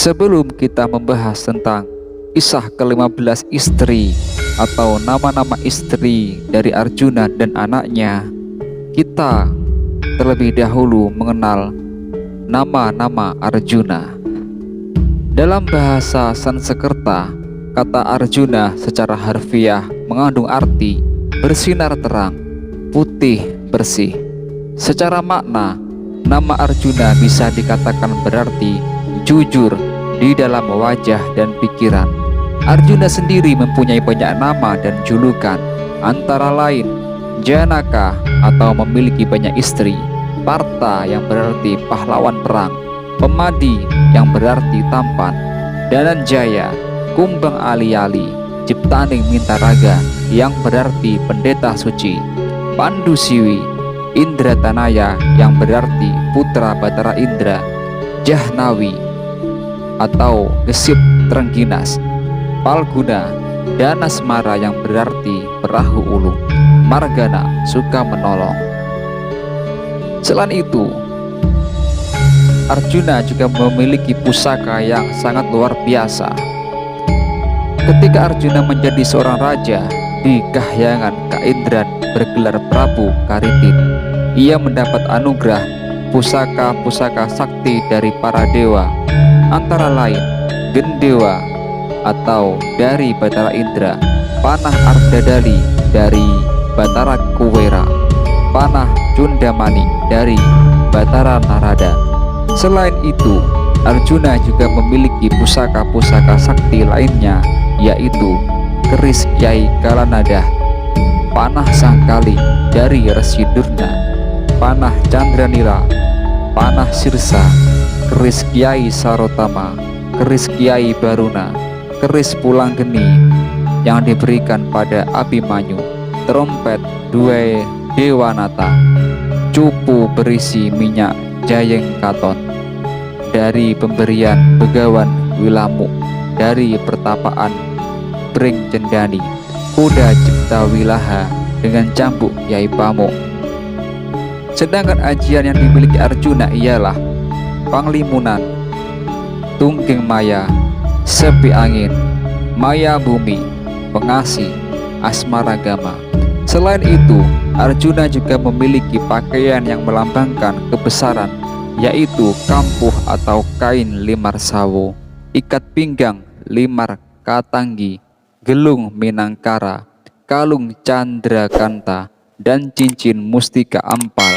Sebelum kita membahas tentang kisah ke-15 istri atau nama-nama istri dari Arjuna dan anaknya, kita terlebih dahulu mengenal nama-nama Arjuna. Dalam bahasa Sanskerta, kata Arjuna secara harfiah mengandung arti bersinar terang, putih, bersih. Secara makna, nama Arjuna bisa dikatakan berarti jujur di dalam wajah dan pikiran. Arjuna sendiri mempunyai banyak nama dan julukan, antara lain Janaka atau memiliki banyak istri, Parta yang berarti pahlawan perang, Pemadi yang berarti tampan, Dananjaya, Kumbang Ali-Ali, Ciptaning Mintaraga yang berarti pendeta suci, Pandusiwi, Indratanaya yang berarti putra Batara Indra, Jahnawi atau Gesip Trengginas, Palguna, Danasmara yang berarti perahu ulung, Margana suka menolong. Selain itu, Arjuna juga memiliki pusaka yang sangat luar biasa. Ketika Arjuna menjadi seorang raja di kahyangan Kaindran bergelar Prabu Karitin, ia mendapat anugerah pusaka-pusaka sakti dari para dewa, antara lain Gendewa atau dari Batara Indra, Panah Ardadali dari Batara Kuwera, Panah Cundamani dari Batara Narada. Selain itu, Arjuna juga memiliki pusaka-pusaka sakti lainnya, yaitu Keris Kyai Kalanadah, Panah Sangkali dari Resi Durna, Panah Candranila, Panah Sirsa, Keris Kyai Sarotama, Keris Kyai Baruna, Keris Pulanggeni yang diberikan pada Abimanyu, Trompet Due Dewanata, Cupu berisi minyak Jayeng Katon dari pemberian Begawan Wilamuk, dari pertapaan Pring Cendani, Kuda Cipta Wilaha dengan cambuk Yai Pamuk. Sedangkan ajian yang dimiliki Arjuna ialah Panglimunan, Tunggeng Maya, Sepi Angin, Maya Bumi, Pengasih, Asmaragama. Selain itu, Arjuna juga memiliki pakaian yang melambangkan kebesaran, yaitu kampuh atau kain limar sawo, ikat pinggang limar katanggi, gelung minangkara, kalung candrakanta, dan cincin mustika ampal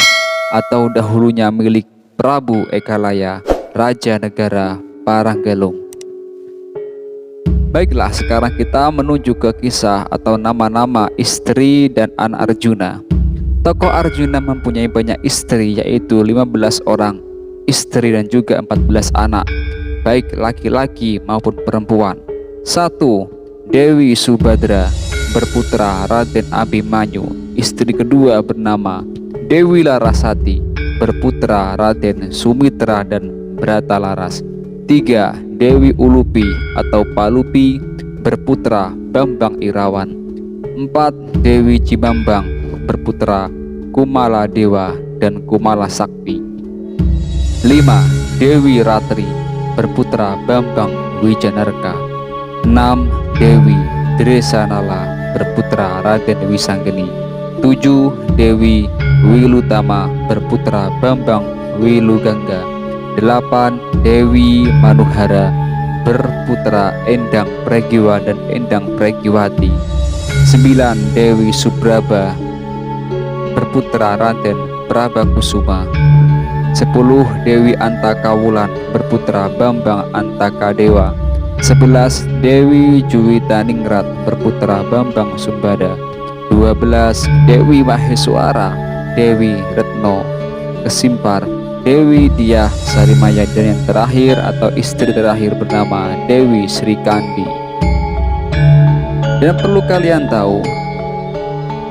atau dahulunya milik Prabu Ekalaya, Raja Negara Paranggelung. Baiklah, sekarang kita menuju ke kisah atau nama-nama istri dan anak Arjuna. Tokoh Arjuna mempunyai banyak istri, yaitu 15 orang istri dan juga 14 anak, baik laki-laki maupun perempuan. 1. Dewi Subadra berputra Raden Abimanyu. Istri kedua bernama Dewi Larasati berputra Raden Sumitra dan Bratalaras. 3. Dewi Ulupi atau Palupi berputra Bambang Irawan. 4. Dewi Cimambang berputra Kumala Dewa dan Kumala Sakti. 5. Dewi Ratri berputra Bambang Wijanarka. 6. Dewi Dresanala berputra Raden Wisanggeni. 7. Dewi Wilutama berputra Bambang Wilugangga. 8. Dewi Manuhara berputra Endang Pregiwa dan Endang Pregiwati. 9. Dewi Subraba berputra Raden Prabakusuma. 10. Dewi Antakawulan berputra Bambang Antakadewa. 11. Dewi Juwitaningrat berputra Bambang Sumbada. 12. Dewi Maheswara, Dewi Retno Kesimpar, Dewi Diah Sarimaya, dan yang terakhir atau istri terakhir bernama Dewi Srikandi. Dan perlu kalian tahu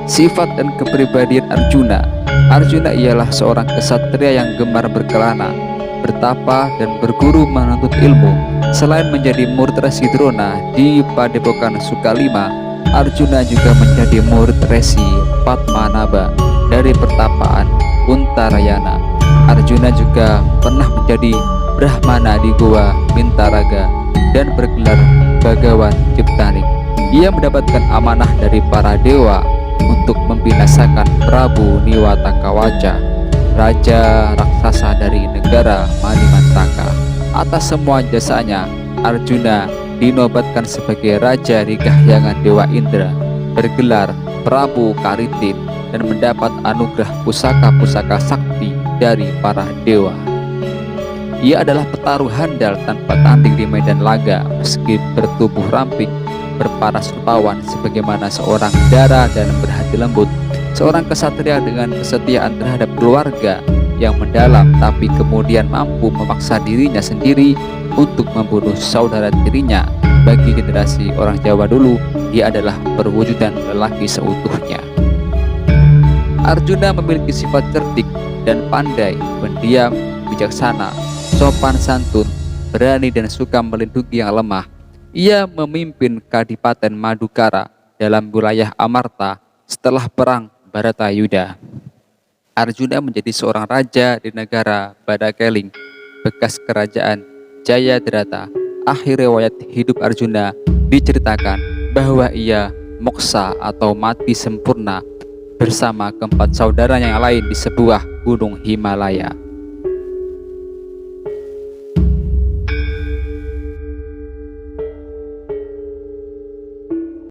sifat dan kepribadian Arjuna. Arjuna ialah seorang kesatria yang gemar berkelana, bertapa, dan berguru menuntut ilmu. Selain menjadi murid Resi Drona di Padepokan Sukalima, Arjuna juga menjadi murid Resi Padmanaba dari pertapaan Untarayana. Arjuna juga pernah menjadi Brahmana di Goa Mintaraga dan bergelar Bagawan Ciptanik. Ia mendapatkan amanah dari para dewa untuk membinasakan Prabu Niwatakawaca, raja raksasa dari negara Manimantaka. Atas semua jasanya, Arjuna dinobatkan sebagai Raja di kahyangan Dewa Indra, bergelar Prabu Karitin, dan mendapat anugerah pusaka-pusaka sakti dari para dewa. Ia adalah petarung handal tanpa tanding di medan laga, meski bertubuh ramping, berparas rupawan sebagaimana seorang dara dan berhati lembut, seorang kesatria dengan kesetiaan terhadap keluarga yang mendalam, tapi kemudian mampu memaksa dirinya sendiri untuk membunuh saudara tirinya. Bagi generasi orang Jawa dulu, dia adalah perwujudan lelaki seutuhnya. Arjuna memiliki sifat cerdik dan pandai, pendiam, bijaksana, sopan santun, berani dan suka melindungi yang lemah. Ia memimpin Kadipaten Madukara dalam wilayah Amarta setelah perang Baratayuda. Arjuna menjadi seorang raja di negara Badakeling, bekas kerajaan Jayadrata. Akhir riwayat hidup Arjuna diceritakan bahwa ia moksa atau mati sempurna bersama keempat saudaranya yang lain di sebuah gunung Himalaya.